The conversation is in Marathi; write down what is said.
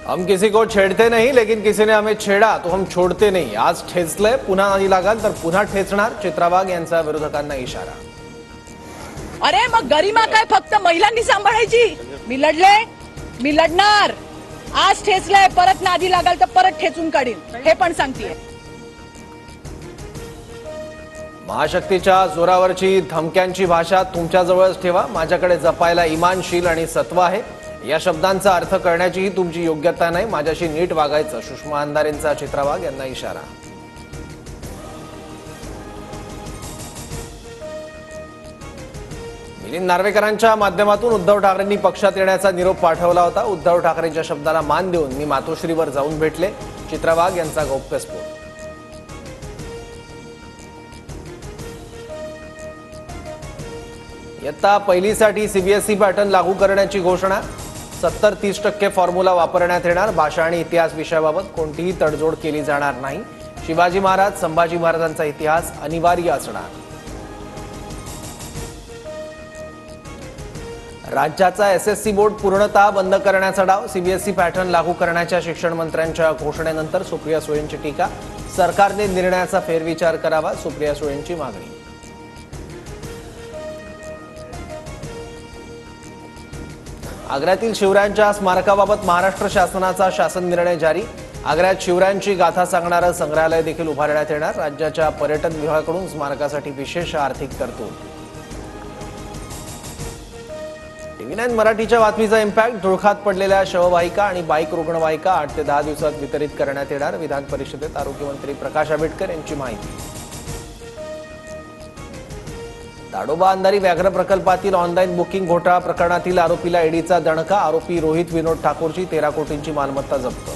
हम किसी को छेड़ते नहीं, लेकिन किसी ने हमें छेड़ा तो हम छोड़ते नहीं. आज ठेचलंय, पुन्हा नाही लागाल तर पुन्हा ठेचणार. चित्रा वाघ यांचा विरोधकांना इशारा. अरे मग गरिमा काय फक्त महिलांनी सांभाळायची? मी लढले, मी लढणार. आज ठेचलंय, परत नादी लागाल तर परत ठेचून काढीन, हे पण सांगतेय. महाशक्तीच्या जोरावरची धमक्यांची भाषा तुमच्याजवळच ठेवा. माझ्याकडे जपायला इमानशील आणि सत्व आहे. या शब्दांचा अर्थ करण्याचीही तुमची योग्यता नाही. माझ्याशी नीट वागायचं. सुषमा अंधारेंचा चित्रा वाघ यांना इशारा. मिलिंद नार्वेकरांच्या माध्यमातून उद्धव ठाकरेंनी पक्षात येण्याचा निरोप पाठवला होता. उद्धव ठाकरेंच्या शब्दाला मान देऊन मी मातोश्रीवर जाऊन भेटले. चित्रा वाघ यांचा गौप्यस्फोट. इयत्ता पहिलीसाठी सीबीएसई पॅटर्न लागू करण्याची घोषणा. 70-30% फॉर्म्युला वापरण्यात येणार. भाषा आणि इतिहास विषयाबाबत कोणतीही तडजोड केली जाणार नाही. शिवाजी महाराज, संभाजी महाराजांचा इतिहास अनिवार्य असणार. राज्याचा एसएससी बोर्ड पूर्णतः बंद करण्याचा डाव. सीबीएसई पॅटर्न लागू करण्याच्या शिक्षण मंत्र्यांच्या घोषणेनंतर सुप्रिया सुळेंची टीका. सरकारने निर्णयाचा फेरविचार करावा, सुप्रिया सुळेंची मागणी. आग्र्यातील शिवरायांच्या स्मारकाबाबत महाराष्ट्र शासनाचा शासन निर्णय जारी. आग्र्यात शिवरायांची गाथा सांगणारं संग्रहालय देखील उभारण्यात येणार. राज्याच्या पर्यटन विभागाकडून स्मारकासाठी विशेष आर्थिक तरतूद. TV9 मराठीच्या बातमीचा इम्पॅक्ट. धुळखात पडलेल्या शववाहिका आणि बाईक रुग्णवाहिका 8 ते 10 दिवसात वितरित करण्यात येणार. विधान परिषदेत आरोग्यमंत्री प्रकाश आंबेडकर यांची माहिती. ताडोबा अंधारी व्याघ्र प्रकल्पातील ऑनलाईन बुकिंग घोटाळा प्रकरणातील आरोपीला ईडीचा दणका. आरोपी रोहित विनोद ठाकूरची 13 कोटींची मालमत्ता जप्त.